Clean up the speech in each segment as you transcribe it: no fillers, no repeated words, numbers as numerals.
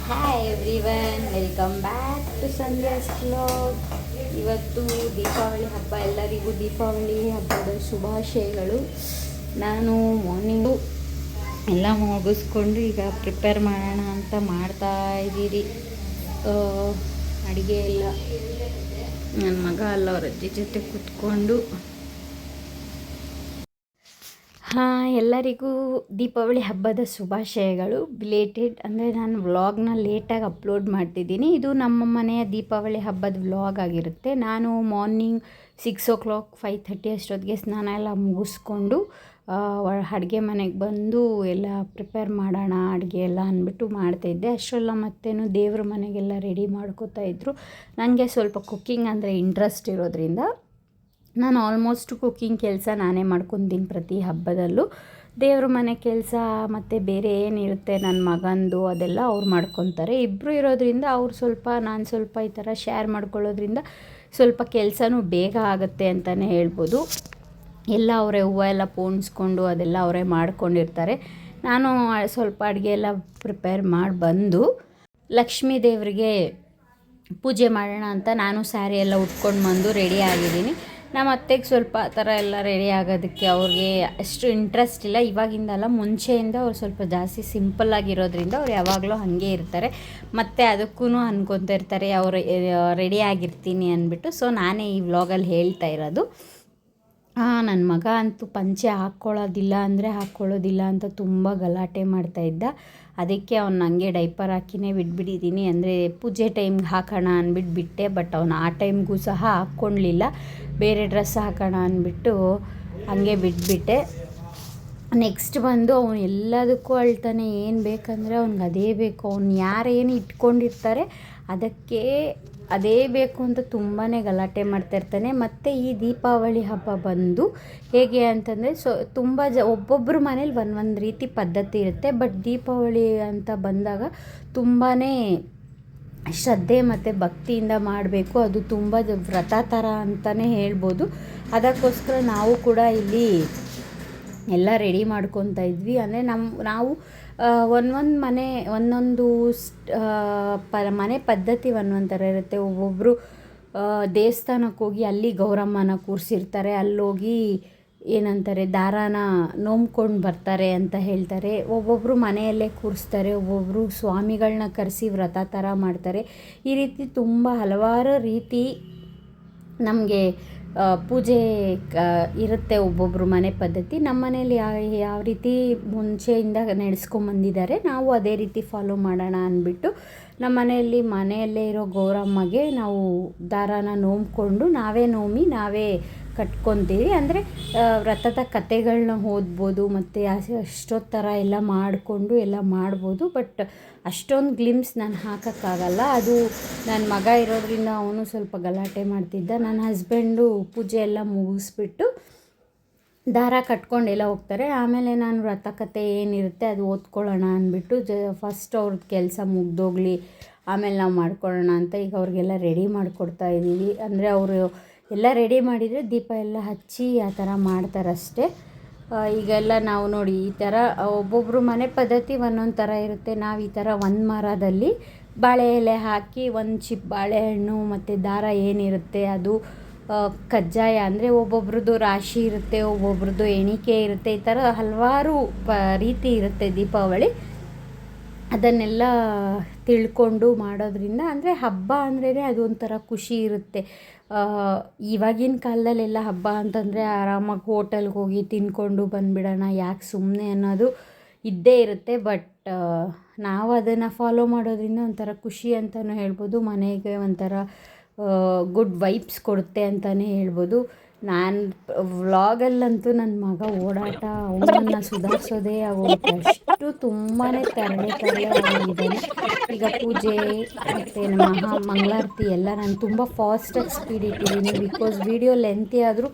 Hi everyone, welcome back to Sandhya's vlog. ಇವತ್ತು ದೀಪಾವಳಿ ಹಬ್ಬ. ಎಲ್ಲರಿಗೂ ದೀಪಾವಳಿ ಹಬ್ಬದ ಶುಭಾಶಯಗಳು. ನಾನು ಮಾರ್ನಿಂಗು ಎಲ್ಲ ಮುಗಿಸ್ಕೊಂಡು ಈಗ ಪ್ರಿಪೇರ್ ಮಾಡೋಣ ಅಂತ ಮಾಡ್ತಾ ಇದ್ದೀರಿ. ಅಡುಗೆ ಎಲ್ಲ ನನ್ನ ಮಗ ಅಲ್ಲ ಅವ್ರ ಅಜ್ಜಿ ಜೊತೆ ಕೂತ್ಕೊಂಡು. ಎಲ್ಲರಿಗೂ ದೀಪಾವಳಿ ಹಬ್ಬದ ಶುಭಾಶಯಗಳು. ಬಿಲೇಟೆಡ್ ಅಂದರೆ ನಾನು ವ್ಲಾಗ್ನ ಲೇಟಾಗಿ ಅಪ್ಲೋಡ್ ಮಾಡ್ತಿದ್ದೀನಿ. ಇದು ನಮ್ಮ ಮನೆಯ ದೀಪಾವಳಿ ಹಬ್ಬದ ವ್ಲಾಗ್ ಆಗಿರುತ್ತೆ. ನಾನು ಮಾರ್ನಿಂಗ್ 6 o'clock 5:30 ಅಷ್ಟೊತ್ತಿಗೆ ಸ್ನಾನ ಎಲ್ಲ ಮುಗಿಸ್ಕೊಂಡು ಅಡುಗೆ ಮನೆಗೆ ಬಂದು ಎಲ್ಲ ಪ್ರಿಪೇರ್ ಮಾಡೋಣ ಅಡುಗೆ ಎಲ್ಲ ಅಂದ್ಬಿಟ್ಟು ಮಾಡ್ತಾಯಿದ್ದೆ. ಅಷ್ಟೆಲ್ಲ ಮತ್ತೇನು ದೇವ್ರ ಮನೆಗೆಲ್ಲ ರೆಡಿ ಮಾಡ್ಕೋತಾ ಇದ್ದರು. ನನಗೆ ಸ್ವಲ್ಪ ಕುಕ್ಕಿಂಗ್ ಅಂದರೆ ಇಂಟ್ರೆಸ್ಟ್ ಇರೋದ್ರಿಂದ ನಾನು ಆಲ್ಮೋಸ್ಟ್ ಕುಕ್ಕಿಂಗ್ ಕೆಲಸ ನಾನೇ ಮಾಡ್ಕೊತೀನಿ ಪ್ರತಿ ಹಬ್ಬದಲ್ಲೂ. ದೇವ್ರ ಮನೆ ಕೆಲಸ ಮತ್ತು ಬೇರೆ ಏನಿರುತ್ತೆ ನನ್ನ ಮಗಂದು ಅದೆಲ್ಲ ಅವ್ರು ಮಾಡ್ಕೊತಾರೆ. ಇಬ್ಬರು ಇರೋದ್ರಿಂದ ಅವ್ರು ಸ್ವಲ್ಪ ನಾನು ಸ್ವಲ್ಪ ಈ ಥರ ಶೇರ್ ಮಾಡ್ಕೊಳ್ಳೋದ್ರಿಂದ ಸ್ವಲ್ಪ ಕೆಲಸನೂ ಬೇಗ ಆಗುತ್ತೆ ಅಂತಲೇ ಹೇಳ್ಬೋದು. ಎಲ್ಲ ಅವರೇ ಹೂವು ಎಲ್ಲ ಪೋಣಿಸ್ಕೊಂಡು ಅದೆಲ್ಲ ಅವರೇ ಮಾಡ್ಕೊಂಡಿರ್ತಾರೆ. ನಾನು ಸ್ವಲ್ಪ ಅಡುಗೆ ಎಲ್ಲ ಪ್ರಿಪೇರ್ ಮಾಡಿ ಬಂದು ಲಕ್ಷ್ಮೀ ದೇವರಿಗೆ ಪೂಜೆ ಮಾಡೋಣ ಅಂತ ನಾನು ಸ್ಯಾರಿ ಎಲ್ಲ ಉಟ್ಕೊಂಡು ಬಂದು ರೆಡಿ ಆಗಿದ್ದೀನಿ. ನಮ್ಮ ಅತ್ತೆಗೆ ಸ್ವಲ್ಪ ಆ ಥರ ಎಲ್ಲ ರೆಡಿ ಆಗೋದಕ್ಕೆ ಅವ್ರಿಗೆ ಅಷ್ಟು ಇಂಟ್ರೆಸ್ಟ್ ಇಲ್ಲ. ಇವಾಗಿಂದಲ್ಲ, ಮುಂಚೆಯಿಂದ ಅವ್ರು ಸ್ವಲ್ಪ ಜಾಸ್ತಿ ಸಿಂಪಲ್ಲಾಗಿರೋದ್ರಿಂದ ಅವ್ರು ಯಾವಾಗಲೂ ಹಾಗೆ ಇರ್ತಾರೆ. ಮತ್ತು ಅದಕ್ಕೂ ಅನ್ಕೊತಾ ಇರ್ತಾರೆ ಅವರು ರೆಡಿ ಆಗಿರ್ತೀನಿ ಅಂದ್ಬಿಟ್ಟು. ಸೊ ನಾನೇ ಈ ವ್ಲಾಗಲ್ಲಿ ಹೇಳ್ತಾ ಇರೋದು. ನನ್ನ ಮಗ ಅಂತೂ ಪಂಚೆ ಹಾಕ್ಕೊಳ್ಳೋದಿಲ್ಲ ಅಂತ ತುಂಬ ಗಲಾಟೆ ಮಾಡ್ತಾಯಿದ್ದ. ಅದಕ್ಕೆ ಅವ್ನು ನನಗೆ ಡೈಪರ್ ಹಾಕಿನೇ ಬಿಟ್ಬಿಟ್ಟಿದ್ದೀನಿ. ಅಂದರೆ ಪೂಜೆ ಟೈಮ್ಗೆ ಹಾಕೋಣ ಅಂದ್ಬಿಟ್ಟು ಬಿಟ್ಟೆ. ಬಟ್ ಅವನು ಆ ಟೈಮ್ಗೂ ಸಹ ಹಾಕ್ಕೊಳ್ಳಲಿಲ್ಲ. ಬೇರೆ ಡ್ರೆಸ್ ಹಾಕೋಣ ಅಂದ್ಬಿಟ್ಟು ಹಾಗೆ ಬಿಟ್ಬಿಟ್ಟೆ. ನೆಕ್ಸ್ಟ್ ಬಂದು ಅವನು ಎಲ್ಲದಕ್ಕೂ ಅಳ್ತಾನೆ. ಏನು ಬೇಕಂದರೆ ಅವ್ನಿಗೆ ಅದೇ ಬೇಕು. ಅವ್ನು ಯಾರೇನು ಇಟ್ಕೊಂಡಿರ್ತಾರೆ ಅದಕ್ಕೆ ಅದೇ ಬೇಕು ಅಂತ ತುಂಬಾ ಗಲಾಟೆ ಮಾಡ್ತಾಯಿರ್ತಾನೆ. ಮತ್ತು ಈ ದೀಪಾವಳಿ ಹಬ್ಬ ಬಂದು ಹೇಗೆ ಅಂತಂದರೆ ತುಂಬ ಒಬ್ಬೊಬ್ಬರು ಮನೇಲಿ ಒಂದೊಂದು ರೀತಿ ಪದ್ಧತಿ ಇರುತ್ತೆ. ಬಟ್ ದೀಪಾವಳಿ ಅಂತ ಬಂದಾಗ ತುಂಬಾ ಶ್ರದ್ಧೆ ಮತ್ತು ಭಕ್ತಿಯಿಂದ ಮಾಡಬೇಕು. ಅದು ತುಂಬ ವ್ರತ ಥರ ಅಂತಲೇ ಹೇಳ್ಬೋದು. ಅದಕ್ಕೋಸ್ಕರ ನಾವು ಕೂಡ ಇಲ್ಲಿ ಎಲ್ಲ ರೆಡಿ ಮಾಡ್ಕೊತಾ ಇದ್ವಿ. ಅಂದರೆ ನಾವು ಒಂದೊಂದು ಮನೆ ಒಂದೊಂದು ಮನೆ ಪದ್ಧತಿ ಒಂದೊಂದು ಥರ ಇರುತ್ತೆ. ಒಬ್ಬೊಬ್ಬರು ದೇವಸ್ಥಾನಕ್ಕೆ ಹೋಗಿ ಅಲ್ಲಿ ಗೌರಮ್ಮನ ಕೂರಿಸಿರ್ತಾರೆ. ಅಲ್ಲೋಗಿ ಏನಂತಾರೆ ದಾರಾನ ನೋಮ್ಕೊಂಡು ಬರ್ತಾರೆ ಅಂತ ಹೇಳ್ತಾರೆ. ಒಬ್ಬೊಬ್ಬರು ಮನೆಯಲ್ಲೇ ಕೂರಿಸ್ತಾರೆ. ಒಬ್ಬೊಬ್ಬರು ಸ್ವಾಮಿಗಳನ್ನ ಕರೆಸಿ ವ್ರತ ಥರ ಮಾಡ್ತಾರೆ. ಈ ರೀತಿ ತುಂಬ ಹಲವಾರು ರೀತಿ ನಮಗೆ ಪೂಜೆ ಇರುತ್ತೆ. ಒಬ್ಬೊಬ್ಬರು ಮನೆ ಪದ್ಧತಿ. ನಮ್ಮ ಮನೇಲಿ ಯಾವ ರೀತಿ ಮುಂಚೆಯಿಂದ ನಡೆಸ್ಕೊಂಬಂದಿದ್ದಾರೆ ನಾವು ಅದೇ ರೀತಿ ಫಾಲೋ ಮಾಡೋಣ ಅಂದ್ಬಿಟ್ಟು ನಮ್ಮ ಮನೆಯಲ್ಲೇ ಇರೋ ಗೌರಮ್ಮಗೆ ನಾವು ದಾರಾನ ನೋಮ್ಕೊಂಡು ನಾವೇ ಕಟ್ಕೊತೀವಿ. ಅಂದರೆ ವ್ರತದ ಕತೆಗಳನ್ನ ಓದ್ಬೋದು ಮತ್ತು ಅಷ್ಟೊತ್ತು ಥರ ಎಲ್ಲ ಮಾಡಿಕೊಂಡು ಎಲ್ಲ ಮಾಡ್ಬೋದು. ಬಟ್ ಅಷ್ಟೊಂದು ಗ್ಲಿಮ್ಸ್ ನಾನು ಹಾಕೋಕ್ಕಾಗಲ್ಲ. ಅದು ನನ್ನ ಮಗ ಇರೋದ್ರಿಂದ ಅವನು ಸ್ವಲ್ಪ ಗಲಾಟೆ ಮಾಡ್ತಿದ್ದ. ನನ್ನ ಹಸ್ಬೆಂಡು ಪೂಜೆ ಎಲ್ಲ ಮುಗಿಸ್ಬಿಟ್ಟು ದಾರ ಕಟ್ಕೊಂಡೆಲ್ಲ ಹೋಗ್ತಾರೆ. ಆಮೇಲೆ ನಾನು ವ್ರತಕತೆ ಏನಿರುತ್ತೆ ಅದು ಓದ್ಕೊಳ್ಳೋಣ ಅಂದ್ಬಿಟ್ಟು ಫಸ್ಟ್ ಅವ್ರದ್ದು ಕೆಲಸ ಮುಗ್ದೋಗಲಿ ಆಮೇಲೆ ನಾವು ಮಾಡ್ಕೊಳ್ಳೋಣ ಅಂತ ಈಗ ಅವ್ರಿಗೆಲ್ಲ ರೆಡಿ ಮಾಡಿಕೊಡ್ತಾ ಇದ್ದೀವಿ. ಅಂದರೆ ಅವರು ಎಲ್ಲ ರೆಡಿ ಮಾಡಿದರೆ ದೀಪ ಎಲ್ಲ ಹಚ್ಚಿ ಆ ಥರ ಮಾಡ್ತಾರಷ್ಟೇ. ಈಗೆಲ್ಲ ನಾವು ನೋಡಿ ಈ ಥರ ಒಬ್ಬೊಬ್ಬರು ಮನೆ ಪದ್ಧತಿ ಒಂದೊಂದು ಥರ ಇರುತ್ತೆ. ನಾವು ಈ ಥರ ಒಂದು ಮರದಲ್ಲಿ ಬಾಳೆ ಎಲೆ ಹಾಕಿ ಒಂದು ಚಿಪ್ ಬಾಳೆಹಣ್ಣು ಮತ್ತು ದಾರ ಏನಿರುತ್ತೆ ಅದು ಕಜ್ಜಾಯ. ಅಂದರೆ ಒಬ್ಬೊಬ್ರದ್ದು ರಾಶಿ ಇರುತ್ತೆ, ಒಬ್ಬೊಬ್ರದ್ದು ಎಣಿಕೆ ಇರುತ್ತೆ. ಈ ಥರ ಹಲವಾರು ರೀತಿ ಇರುತ್ತೆ ದೀಪಾವಳಿ. ಅದನ್ನೆಲ್ಲ ತಿಳ್ಕೊಂಡು ಮಾಡೋದ್ರಿಂದ ಅಂದರೆ ಹಬ್ಬ ಅಂದ್ರೇ ಅದೊಂಥರ ಖುಷಿ ಇರುತ್ತೆ. ಇವಾಗಿನ ಕಾಲದಲ್ಲೆಲ್ಲ ಹಬ್ಬ ಅಂತಂದರೆ ಆರಾಮಾಗಿ ಹೋಟೆಲ್ಗೆ ಹೋಗಿ ತಿಂದ್ಕೊಂಡು ಬಂದುಬಿಡೋಣ, ಯಾಕೆ ಸುಮ್ಮನೆ ಅನ್ನೋದು ಇದ್ದೇ ಇರುತ್ತೆ. ಬಟ್ ನಾವು ಅದನ್ನು ಫಾಲೋ ಮಾಡೋದ್ರಿಂದ ಒಂಥರ ಖುಷಿ ಅಂತಲೂ ಹೇಳ್ಬೋದು. ಮನೆಗೆ ಒಂಥರ ಗುಡ್ ವೈಬ್ಸ್ ಕೊಡುತ್ತೆ ಅಂತಲೇ ಹೇಳ್ಬೋದು. ನಾನು ವ್ಲಾಗಲ್ಲಂತೂ ನನ್ನ ಮಗ ಓಡಾಟ ಅವನನ್ನು ಸುಧಾರಿಸೋದೇ ಆಗೋಗುತ್ತೆ. ಅಷ್ಟು ತುಂಬಾ ತರಲೆ ಆಗಿದ್ದಾನೆ. ಈಗ ಪೂಜೆ ಮತ್ತು ಮಂಗಳಾರತಿ ಎಲ್ಲ ನಾನು ತುಂಬ ಫಾಸ್ಟಾಗಿ ಸ್ಪೀಡ್ ಇಟ್ಟಿದ್ದೀನಿ. ಬಿಕಾಸ್ ವಿಡಿಯೋ ಲೆಂತಿ ಆದರೂ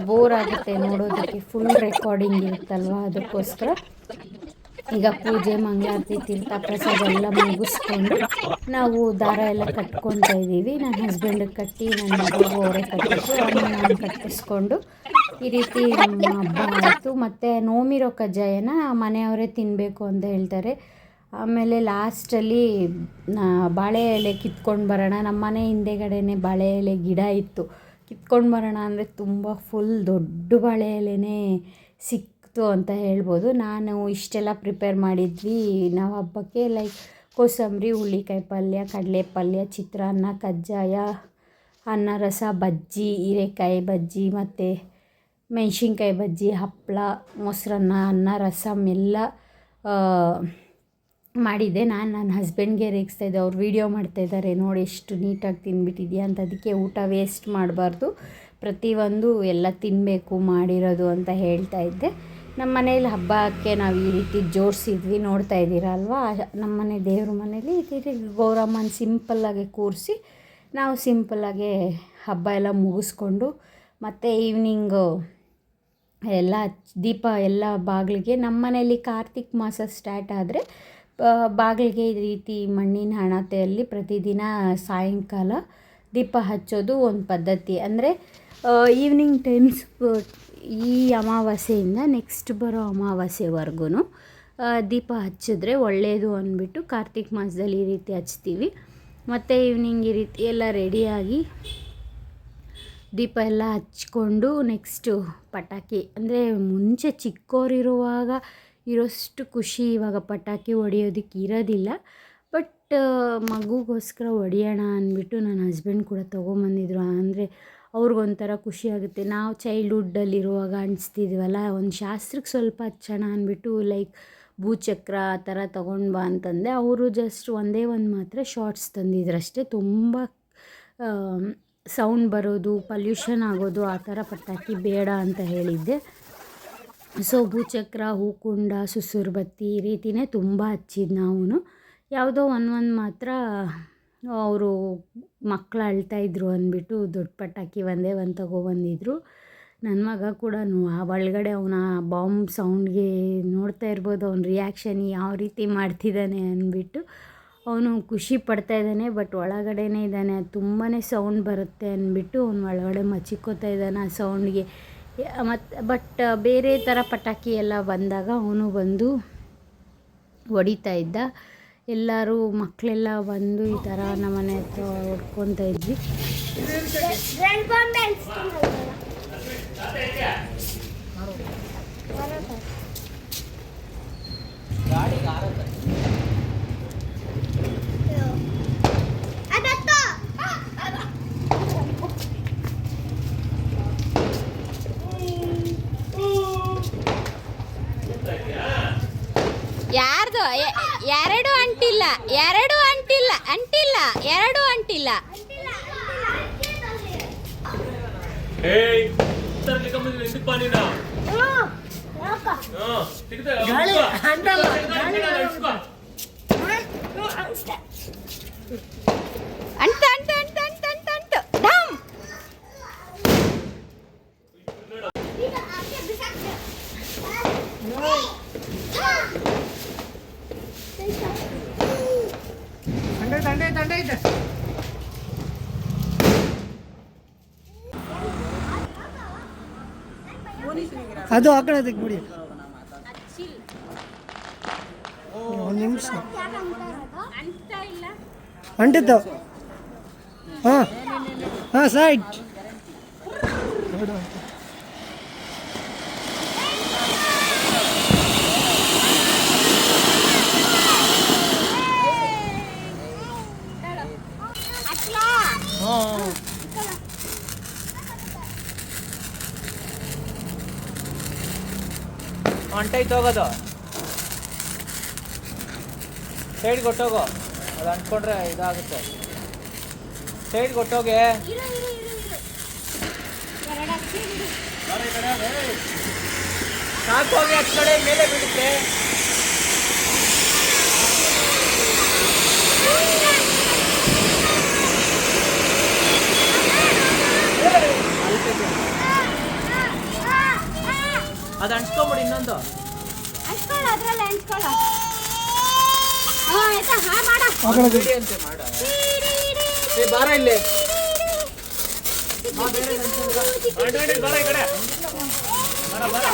ಬೋರ್ ಆಗುತ್ತೆ ನೋಡೋದಕ್ಕೆ. ಫುಲ್ ರೆಕಾರ್ಡಿಂಗ್ ಇರುತ್ತಲ್ವ, ಅದಕ್ಕೋಸ್ಕರ ಈಗ ಪೂಜೆ ಮಂಗಳಾರತಿ ತೀರ್ಥ ಪ್ರಸಾದ ಎಲ್ಲ ಮುಗಿಸ್ಕೊಂಡು ನಾವು ದಾರ ಎಲ್ಲ ಕಟ್ಕೊತಾ ಇದ್ದೀವಿ. ನನ್ನ ಹಸ್ಬೆಂಡಿಗೆ ಕಟ್ಟಿ ನನ್ನ ಮಗಳಿಗೂ ಅವರೇ ಕಟ್ಟಿದ್ರು. ಆಮೇಲೆ ನಾನು ಕಟ್ಟಿಸ್ಕೊಂಡು ಈ ರೀತಿ ನಮ್ಮ ಹಬ್ಬ ಆಯಿತು. ಮತ್ತು ನೋಮಿರೋ ಕಜ್ಜಾಯನ ಮನೆಯವರೇ ತಿನ್ನಬೇಕು ಅಂತ ಹೇಳ್ತಾರೆ. ಆಮೇಲೆ ಲಾಸ್ಟಲ್ಲಿ ಬಾಳೆ ಎಲೆ ಕಿತ್ಕೊಂಡು ಬರೋಣ. ನಮ್ಮ ಮನೆ ಹಿಂದೆಗಡೆನೇ ಬಾಳೆ ಎಲೆ ಗಿಡ ಇತ್ತು. ಕಿತ್ಕೊಂಡು ಬರೋಣ ಅಂದರೆ ತುಂಬ ಫುಲ್ ದೊಡ್ಡ ಬಾಳೆ ಎಲೆನೇ ಸಿಕ್ತು ಅಂತ ಹೇಳ್ಬೋದು. ನಾನು ಇಷ್ಟೆಲ್ಲ ಪ್ರಿಪೇರ್ ಮಾಡಿದ್ವಿ ನಾವು ಹಬ್ಬಕ್ಕೆ, ಲೈಕ್ ಕೋಸಂಬರಿ, ಹುಳ್ಳಿಕಾಯಿ ಪಲ್ಯ, ಕಡಲೆ ಪಲ್ಯ, ಚಿತ್ರಾನ್ನ, ಕಜ್ಜಾಯ, ಅನ್ನ ರಸ, ಬಜ್ಜಿ, ಹೀರೆಕಾಯಿ ಬಜ್ಜಿ ಮತ್ತು ಮೆಣಸಿನ್ಕಾಯಿ ಬಜ್ಜಿ, ಹಪ್ಪಳ, ಮೊಸರನ್ನ, ಅನ್ನ ರಸಮ್ ಎಲ್ಲ ಮಾಡಿದ್ದೆ. ನಾನು ನನ್ನ ಹಸ್ಬೆಂಡ್ಗೆ ರೇಗಿಸ್ತಾಯಿದ್ದೆ. ಅವ್ರು ವೀಡಿಯೋ ಮಾಡ್ತಾಯಿದ್ದಾರೆ, ನೋಡಿ ಎಷ್ಟು ನೀಟಾಗಿ ತಿಂದ್ಬಿಟ್ಟಿದ್ಯಾ ಅಂತ. ಅದಕ್ಕೆ ಊಟ ವೇಸ್ಟ್ ಮಾಡಬಾರ್ದು, ಪ್ರತಿಯೊಂದು ಎಲ್ಲ ತಿನ್ನಬೇಕು ಮಾಡಿರೋದು ಅಂತ ಹೇಳ್ತಾಯಿದ್ದೆ. ನಮ್ಮ ಮನೇಲಿ ಹಬ್ಬಕ್ಕೆ ನಾವು ಈ ರೀತಿ ಜೋಡಿಸಿದ್ವಿ, ನೋಡ್ತಾ ಇದ್ದೀರಾ ಅಲ್ವಾ. ನಮ್ಮ ಮನೆ ದೇವ್ರ ಮನೇಲಿ ಈ ರೀತಿ ಗೌರಮ್ಮನ ಸಿಂಪಲ್ಲಾಗಿ ಕೂರಿಸಿ ನಾವು ಸಿಂಪಲ್ಲಾಗೆ ಹಬ್ಬ ಎಲ್ಲ ಮುಗಿಸ್ಕೊಂಡು ಮತ್ತು ಈವ್ನಿಂಗು ಎಲ್ಲ ದೀಪ ಎಲ್ಲ ಬಾಗಿಲಿಗೆ, ನಮ್ಮ ಮನೆಯಲ್ಲಿ ಕಾರ್ತಿಕ್ ಮಾಸ ಸ್ಟಾರ್ಟ್ ಆದರೆ ಬಾಗಿಲಿಗೆ ಈ ರೀತಿ ಮಣ್ಣಿನ ಹಣತೆಯಲ್ಲಿ ಪ್ರತಿದಿನ ಸಾಯಂಕಾಲ ದೀಪ ಹಚ್ಚೋದು ಒಂದು ಪದ್ಧತಿ. ಅಂದರೆ ಈವ್ನಿಂಗ್ ಟೈಮ್ಸ್ ಈ ಅಮಾವಾಸ್ಯೆಯಿಂದ ನೆಕ್ಸ್ಟ್ ಬರೋ ಅಮಾವಾಸ್ಯೆವರೆಗೂ ದೀಪ ಹಚ್ಚಿದ್ರೆ ಒಳ್ಳೆಯದು ಅಂದ್ಬಿಟ್ಟು ಕಾರ್ತಿಕ್ ಮಾಸದಲ್ಲಿ ಈ ರೀತಿ ಹಚ್ತೀವಿ. ಮತ್ತು ಈವ್ನಿಂಗ್ ಈ ರೀತಿ ಎಲ್ಲ ರೆಡಿಯಾಗಿ ದೀಪ ಎಲ್ಲ ಹಚ್ಕೊಂಡು ನೆಕ್ಸ್ಟು ಪಟಾಕಿ, ಅಂದರೆ ಮುಂಚೆ ಚಿಕ್ಕವರಿರುವಾಗ ಇರೋಷ್ಟು ಖುಷಿ ಇವಾಗ ಪಟಾಕಿ ಹೊಡಿಯೋದಕ್ಕೆ ಇರೋದಿಲ್ಲ. ಬಟ್ ಮಗುಗೋಸ್ಕರ ಹೊಡಿಯೋಣ ಅಂದ್ಬಿಟ್ಟು ನನ್ನ ಹಸ್ಬೆಂಡ್ ಕೂಡ ತೊಗೊಂಬಂದಿದ್ರು. ಅಂದರೆ ಅವ್ರಿಗೊಂಥರ ಖುಷಿ ಆಗುತ್ತೆ. ನಾವು ಚೈಲ್ಡ್ಹುಡ್ಡಲ್ಲಿರುವಾಗ ಅನಿಸ್ತಿದ್ವಲ್ಲ, ಒಂದು ಶಾಸ್ತ್ರಕ್ಕೆ ಸ್ವಲ್ಪ ಹಚ್ಚೋಣ ಅಂದ್ಬಿಟ್ಟು ಲೈಕ್ ಭೂಚಕ್ರ ಆ ಥರ ತೊಗೊಂಡು ಬಾ ಅಂತಂದೆ. ಅವರು ಜಸ್ಟ್ ಒಂದೇ ಒಂದು ಮಾತ್ರ ಶಾರ್ಟ್ಸ್ ತಂದಿದ್ರಷ್ಟೇ. ತುಂಬ ಸೌಂಡ್ ಬರೋದು, ಪಲ್ಯೂಷನ್ ಆಗೋದು ಆ ಥರ ಪಟಾಕಿ ಬೇಡ ಅಂತ ಹೇಳಿದ್ದೆ. ಸೊ ಭೂಚಕ್ರ, ಹೂಕುಂಡ, ಸುಸುರು ಬತ್ತಿ ಈ ರೀತಿಯೇ ತುಂಬ ಹಚ್ಚಿದ್ದು ನಾವು. ಯಾವುದೋ ಒಂದು ಮಾತ್ರ ಅವರು ಮಕ್ಕಳು ಅಳ್ತಾಯಿದ್ರು ಅಂದ್ಬಿಟ್ಟು ದೊಡ್ಡ ಪಟಾಕಿ ಒಂದೇ ಒಂದು ತೊಗೊಬಂದಿದ್ರು. ನನ್ನ ಮಗ ಕೂಡ ಆ ಒಳಗಡೆ ಅವನ ಬಾಂಬ್ ಸೌಂಡ್ಗೆ ನೋಡ್ತಾ ಇರ್ಬೋದು ಅವನ ರಿಯಾಕ್ಷನ್ ಯಾವ ರೀತಿ ಮಾಡ್ತಿದ್ದಾನೆ ಅಂದ್ಬಿಟ್ಟು. ಅವನು ಖುಷಿ ಪಡ್ತಾಯಿದ್ದಾನೆ, ಬಟ್ ಒಳಗಡೆನೇ ಇದ್ದಾನೆ, ಅದು ತುಂಬಾ ಸೌಂಡ್ ಬರುತ್ತೆ ಅಂದ್ಬಿಟ್ಟು ಅವನು ಒಳಗಡೆ ಮಚ್ಚಿಕೋತಾ ಇದ್ದಾನೆ ಆ ಸೌಂಡ್ಗೆ. ಬಟ್ ಬೇರೆ ಥರ ಪಟಾಕಿ ಎಲ್ಲ ಬಂದಾಗ ಅವನು ಬಂದು ಹೊಡಿತಾ ಇದ್ದ. ಎಲ್ಲರೂ ಮಕ್ಕಳೆಲ್ಲ ಬಂದು ಈ ಥರ ನಮ್ಮನೆ ಹತ್ರ ಹೊಡ್ಕೊತಾ ಇದ್ವಿ. ಯಾರ್ದು ಎರಡು ಅಂಟಿಲ್ಲ, ಎರಡು ಅಂಟಿಲ್ಲ, ಅಂಟಿಲ್ಲ, ಎರಡು ಅಂಟಿಲ್ಲ. ಅಂಟ ಅಂಟ ಅಂಟ ಅಂಟ ಅಂಟ ಅಂಟ ಡಮ್. ಅದು ಆ ಕಡೆ ಬಿಡಿ, ಒಂದು ನಿಮಿಷ ಅಂಟಿತ್ತು. ಹಾಂ ಹಾಂ ಸೈಡ್ ಅಂಟೈತೆ ಹೋಗೋದು, ಸೈಡ್ ಕೊಟ್ಟೋಗು, ಅದು ಅಂಟ್ಕೊಂಡ್ರೆ ಇದಾಗುತ್ತೆ. ಸೈಡ್ ಕೊಟ್ಟೋಗೆ, ಸಾಕೋಗಿ ಹತ್ತು ಕಡೆ ಮೇಲೆ ಬಿಡುತ್ತೆ. ಅದು ಅಂಟ್ಕೊಂಬಿಡಿ ಇನ್ನೊಂದು. ಅಂತೆ ಮಾಡ ಬಾರ ಇಲ್ಲಿ ಬರ ಈ ಕಡೆ ಬರ ಬರ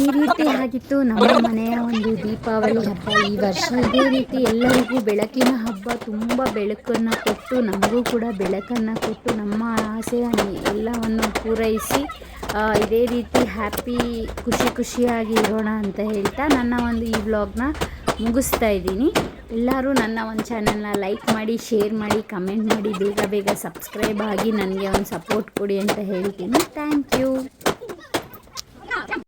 ಈ ರೀತಿ ಆಗಿತ್ತು ನಮ್ಮ ಮನೆಯ ಒಂದು ದೀಪಾವಳಿ ಹಬ್ಬ ಈ ವರ್ಷ. ಇದೇ ರೀತಿ ಎಲ್ಲರಿಗೂ ಬೆಳಕಿನ ಹಬ್ಬ, ತುಂಬ ಬೆಳಕನ್ನು ಕೊಟ್ಟು ನಮಗೂ ಕೂಡ ಬೆಳಕನ್ನು ಕೊಟ್ಟು ನಮ್ಮ ಆಸೆಯ ಎಲ್ಲವನ್ನು ಪೂರೈಸಿ ಇದೇ ರೀತಿ ಖುಷಿಯಾಗಿ ಇರೋಣ ಅಂತ ಹೇಳ್ತಾ ನನ್ನ ಒಂದು ಈ ವ್ಲಾಗ್ನ ಮುಗಿಸ್ತಾ ಇದ್ದೀನಿ. ಎಲ್ಲರೂ ನನ್ನ ಒಂದು ಚಾನಲ್ನ ಲೈಕ್ ಮಾಡಿ, ಶೇರ್ ಮಾಡಿ, ಕಮೆಂಟ್ ಮಾಡಿ, ಬೇಗ ಸಬ್ಸ್ಕ್ರೈಬ್ ಆಗಿ ನನಗೆ ಒಂದು ಸಪೋರ್ಟ್ ಕೊಡಿ ಅಂತ ಹೇಳ್ತೀನಿ. Thank you.